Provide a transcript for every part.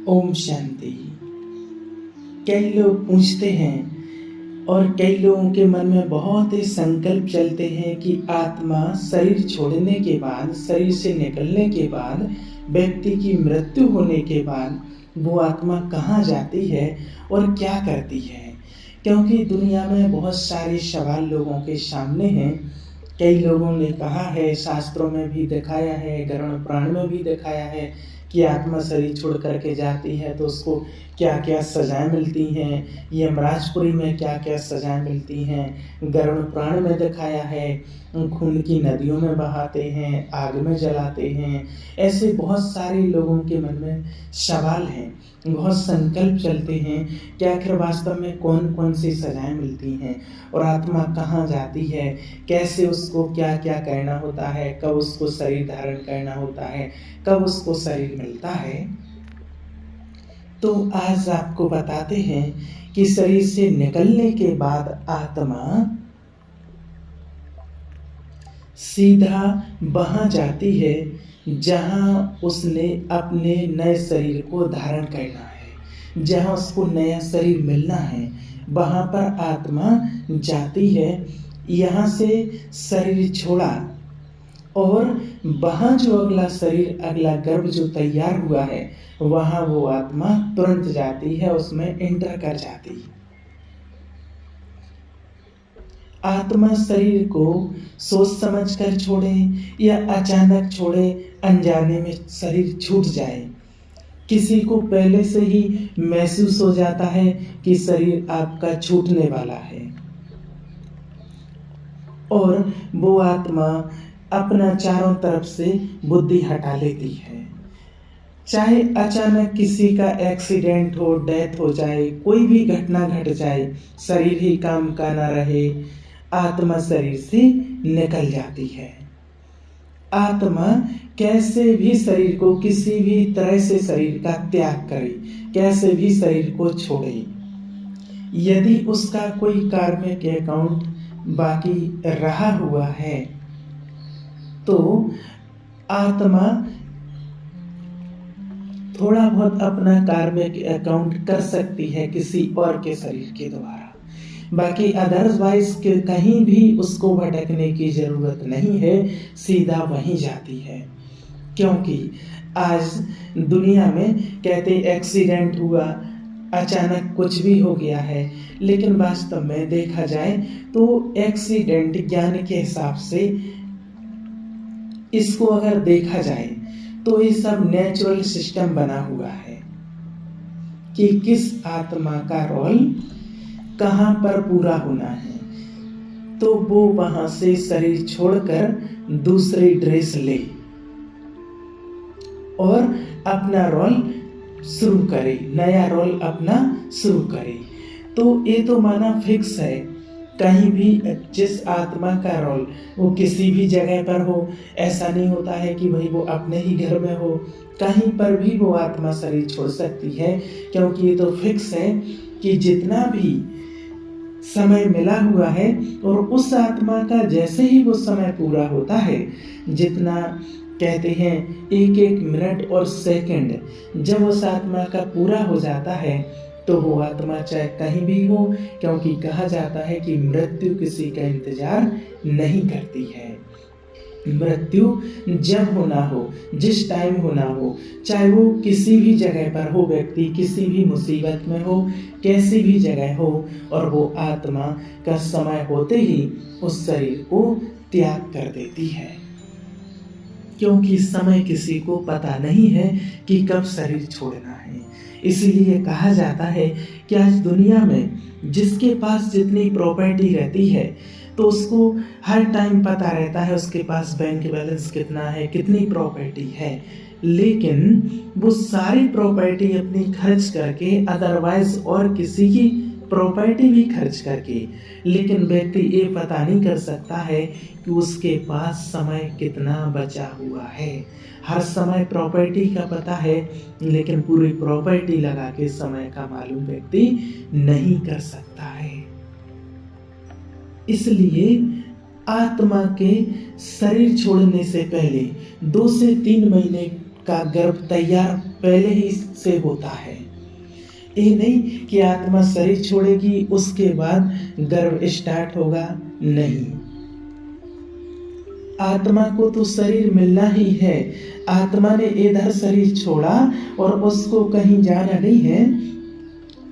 ओम शांति। कई लोग पूछते हैं और कई लोगों के मन में बहुत ही संकल्प चलते हैं कि आत्मा शरीर छोड़ने के बाद, शरीर से निकलने के बाद, व्यक्ति की मृत्यु होने के बाद वो आत्मा कहाँ जाती है और क्या करती है। क्योंकि दुनिया में बहुत सारे सवाल लोगों के सामने हैं। कई लोगों ने कहा है, शास्त्रों में भी दिखाया है, गरुड़ पुराण में भी दिखाया है कि आत्मा शरीर छोड़ करके जाती है तो उसको क्या क्या सजाएं मिलती हैं, यमराजपुरी में क्या क्या सजाएं मिलती हैं। गरुड़ पुराण में दिखाया है, खून की नदियों में बहाते हैं, आग में जलाते हैं। ऐसे बहुत सारे लोगों के मन में सवाल हैं, बहुत संकल्प चलते हैं कि आखिर वास्तव में कौन कौन सी सजाएं मिलती हैं और आत्मा कहाँ जाती है, कैसे उसको क्या क्या करना होता है, कब उसको शरीर धारण करना होता है, कब उसको शरीर मिलता है। तो आज आपको बताते हैं कि शरीर से निकलने के बाद आत्मा सीधा वहां जाती है जहां उसने अपने नए शरीर को धारण करना है, जहां उसको नया शरीर मिलना है, वहां पर आत्मा जाती है। यहाँ से शरीर छोड़ा और वहाँ जो अगला शरीर, अगला गर्भ जो तैयार हुआ है, वहाँ वो आत्मा तुरंत जाती है, उसमें एंटर कर जाती है। आत्मा शरीर को सोच समझ कर छोड़े या अचानक छोड़े, अनजाने में शरीर छूट जाए, किसी को पहले से ही महसूस हो जाता है कि शरीर आपका छूटने वाला है और वो आत्मा अपना चारों तरफ से बुद्धि हटा लेती है। चाहे अचानक किसी का एक्सीडेंट हो, डेथ हो जाए, कोई भी घटना घट जाए, शरीर ही काम का ना रहे, आत्मा शरीर से निकल जाती है। आत्मा कैसे भी शरीर को, किसी भी तरह से शरीर का त्याग करे, कैसे भी शरीर को छोड़े। यदि उसका कोई कार्मिक अकाउंट बाकी रहा हुआ है तो आत्मा थोड़ा बहुत अपना कार्मिक अकाउंट कर सकती है किसी और के शरीर के द्वारा। बाकी अदरवाइज के कहीं भी उसको भटकने की जरूरत नहीं है, सीधा वहीं जाती है। क्योंकि आज दुनिया में कहते एक्सीडेंट हुआ, अचानक कुछ भी हो गया है, लेकिन वास्तव में देखा जाए तो एक्सीडेंट ज्ञान के हिसाब से इसको अगर देखा जाए तो ये सब नेचुरल सिस्टम बना हुआ है कि किस आत्मा का रोल कहाँ पर पूरा होना है, तो वो वहां से शरीर छोड़कर दूसरी ड्रेस ले और अपना रोल शुरू करे, नया रोल अपना शुरू करे। तो ये तो माना फिक्स है, कहीं भी जिस आत्मा का रोल वो किसी भी जगह पर हो, ऐसा नहीं होता है कि भाई वो अपने ही घर में हो, कहीं पर भी वो आत्मा शरीर छोड़ सकती है। क्योंकि ये तो फिक्स है कि जितना भी समय मिला हुआ है और उस आत्मा का जैसे ही वो समय पूरा होता है, जितना कहते हैं एक एक मिनट और सेकंड जब उस आत्मा का पूरा हो जाता है तो वो आत्मा चाहे कहीं भी हो, क्योंकि कहा जाता है कि मृत्यु किसी का इंतजार नहीं करती है। मृत्यु जब होना हो, जिस टाइम होना हो, चाहे वो किसी भी जगह पर हो, व्यक्ति किसी भी मुसीबत में हो, कैसी भी जगह हो, और वो आत्मा का समय होते ही उस शरीर को त्याग कर देती है। क्योंकि समय किसी को पता नहीं है कि कब शरीर छोड़ना है। इसीलिए कहा जाता है कि आज दुनिया में जिसके पास जितनी प्रॉपर्टी रहती है तो उसको हर टाइम पता रहता है उसके पास बैंक बैलेंस कितना है, कितनी प्रॉपर्टी है, लेकिन वो सारी प्रॉपर्टी अपनी खर्च करके, अदरवाइज और किसी की प्रॉपर्टी भी खर्च करके, लेकिन व्यक्ति ये पता नहीं कर सकता है कि उसके पास समय कितना बचा हुआ है। हर समय प्रॉपर्टी का पता है, लेकिन पूरी प्रॉपर्टी लगा के समय का मालूम व्यक्ति नहीं कर सकता है। इसलिए आत्मा के शरीर छोड़ने से पहले 2 से 3 महीने का गर्भ तैयार पहले ही से होता है। ये नहीं कि आत्मा शरीर छोड़ेगी उसके बाद गर्भ स्टार्ट होगा, नहीं। आत्मा को तो शरीर मिलना ही है। आत्मा ने इधर शरीर छोड़ा और उसको कहीं जाना नहीं है।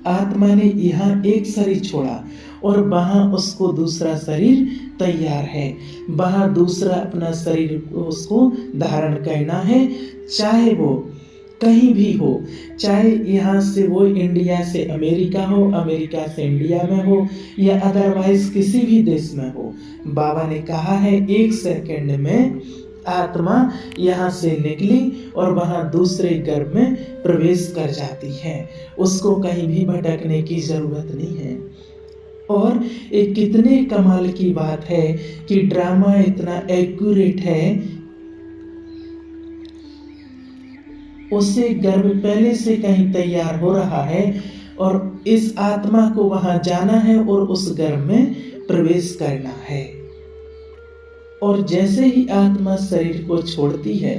आत्मा ने यहाँ एक शरीर छोड़ा और वहां उसको दूसरा शरीर तैयार है। वहां दूसरा अपना शरीर उसको धारण करना है, चाहे वो कहीं भी हो, चाहे यहाँ से वो इंडिया से अमेरिका हो, अमेरिका से इंडिया में हो, या अदरवाइज किसी भी देश में हो। बाबा ने कहा है 1 सेकंड में आत्मा यहाँ से निकली और वहाँ दूसरे गर्भ में प्रवेश कर जाती है। उसको कहीं भी भटकने की जरूरत नहीं है। और एक कितने कमाल की बात है कि ड्रामा इतना एक्यूरेट है, उससे गर्भ पहले से कहीं तैयार हो रहा है और इस आत्मा को वहां जाना है और उस गर्भ में प्रवेश करना है। और जैसे ही आत्मा शरीर को छोड़ती है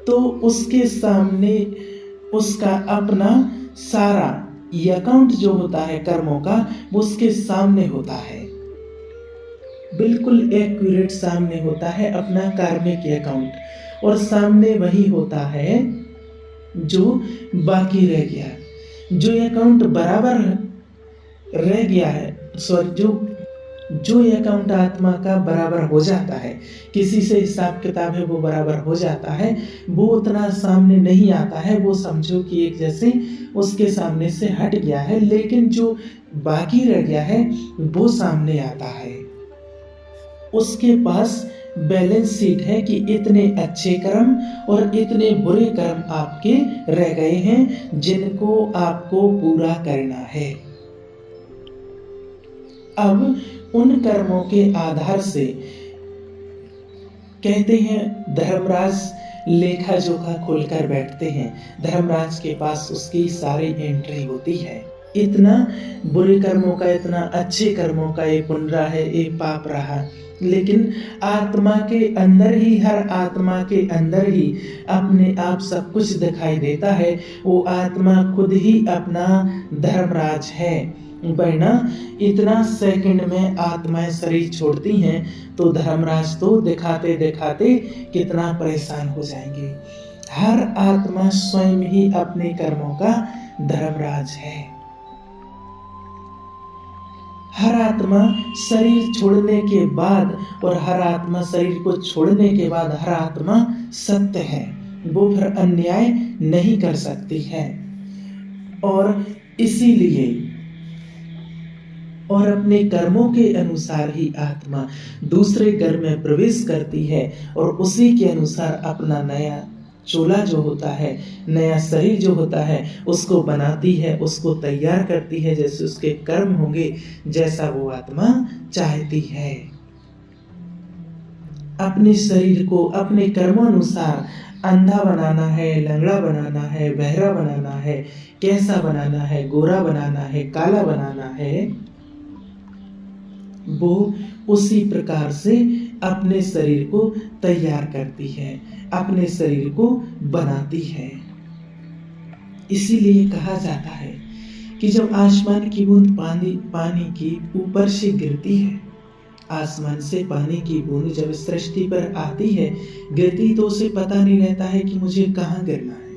तो उसके सामने उसका अपना सारा अकाउंट जो होता है कर्मों का, वो उसके सामने होता है, बिल्कुल एक्यूरेट सामने होता है अपना कार्मिक अकाउंट। और सामने वही होता है जो बाकी रह गया, जो अकाउंट बराबर रह गया है, जो अकाउंट आत्मा का बराबर हो जाता है, किसी से हिसाब किताब है वो बराबर हो जाता है, वो उतना सामने नहीं आता है। वो समझो कि एक जैसे उसके सामने से हट गया है, लेकिन जो बाकी रह गया है वो सामने आता है। उसके पास बैलेंस शीट है कि इतने अच्छे कर्म और इतने बुरे कर्म आपके रह गए हैं जिनको आपको पूरा करना है। अब उन कर्मों के आधार से कहते हैं धर्मराज लेखा जोखा खोलकर बैठते हैं। धर्मराज के पास उसकी सारी एंट्री होती है। इतना बुरे कर्मों का, इतना अच्छे कर्मों का, ये पुण्य रहा है, ये पाप रहा, लेकिन आत्मा के अंदर ही, हर आत्मा के अंदर ही अपने आप सब कुछ दिखाई देता है। वो आत्मा खुद ही अपना धर्मराज है। वरना इतना सेकंड में आत्माएं शरीर छोड़ती हैं तो धर्मराज तो दिखाते दिखाते कितना परेशान हो जाएंगे। हर आत्मा स्वयं ही अपने कर्मों का धर्मराज है। हर आत्मा शरीर छोड़ने के बाद और हर आत्मा शरीर को छोड़ने के बाद हर आत्मा सत्य है, वो फिर अन्याय नहीं कर सकती है। और इसीलिए और अपने कर्मों के अनुसार ही आत्मा दूसरे गर्भ में प्रवेश करती है और उसी के अनुसार अपना नया चोला जो होता है, नया शरीर जो होता है, उसको बनाती है, उसको तैयार करती है, जैसे उसके कर्म होंगे, जैसा वो आत्मा चाहती है। अपने शरीर को अपने कर्मानुसार अंधा बनाना है, लंगड़ा बनाना है, बहरा बनाना है, कैसा बनाना है, गोरा बनाना है, काला बनाना है, वो उसी प्रकार से अपने शरीर को तैयार करती है, अपने शरीर को बनाती है। इसीलिए कहा जाता है कि जब आसमान की बूंद पानी की ऊपर से गिरती है, आसमान से पानी की बूंद जब सृष्टि पर आती है, गिरती तो उसे पता नहीं रहता है कि मुझे कहाँ गिरना है,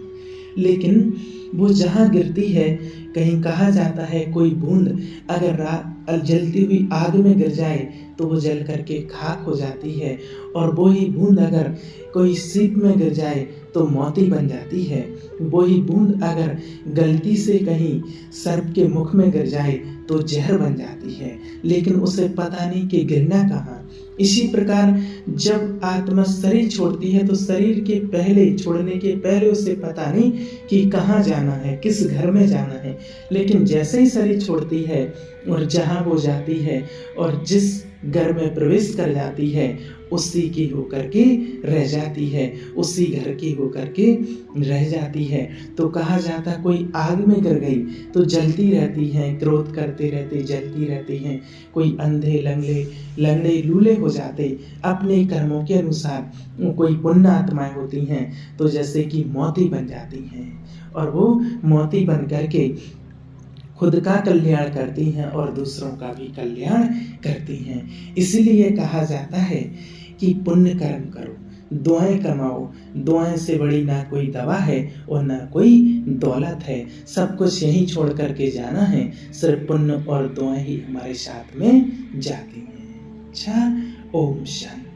लेकिन वो जहाँ गिरती है, कहीं कहा जाता है कोई बूंद अगर जलती हुई आग में गिर जाए तो वो जल करके खाक हो जाती है, और वही बूंद अगर कोई सीप में गिर जाए तो मोती बन जाती है। वही बूंद अगर गलती से कहीं सर्प के मुख में गिर जाए तो जहर बन जाती है, लेकिन उसे पता नहीं कि गिरना कहाँ। इसी प्रकार जब आत्मा शरीर छोड़ती है तो शरीर के पहले, छोड़ने के पहले उसे पता नहीं कि कहाँ जाना है, किस घर में जाना है, लेकिन जैसे ही शरीर छोड़ती है और जहाँ वो जाती है और जिस घर में प्रवेश कर जाती है उसी की होकर के रह जाती है, उसी घर की होकर के रह जाती है। तो कहा जाता कोई आग में गिर गई तो जलती रहती हैं, क्रोध करते रहते जलती रहती हैं। कोई अंधे लंगड़े लूले हो जाते अपने कर्मों के अनुसार। कोई पुण्य आत्माएं होती हैं तो जैसे कि मोती बन जाती हैं और वो मोती बन करके खुद का कल्याण करती हैं और दूसरों का भी कल्याण करती हैं। इसीलिए कहा जाता है कि पुण्य कर्म करो, दुआएं कमाओ, दुआएं से बड़ी ना कोई दवा है और ना कोई दौलत है। सब कुछ यहीं छोड़ करके जाना है, सिर्फ पुण्य और दुआएं ही हमारे साथ में जाती हैं। अच्छा, ओम शांति।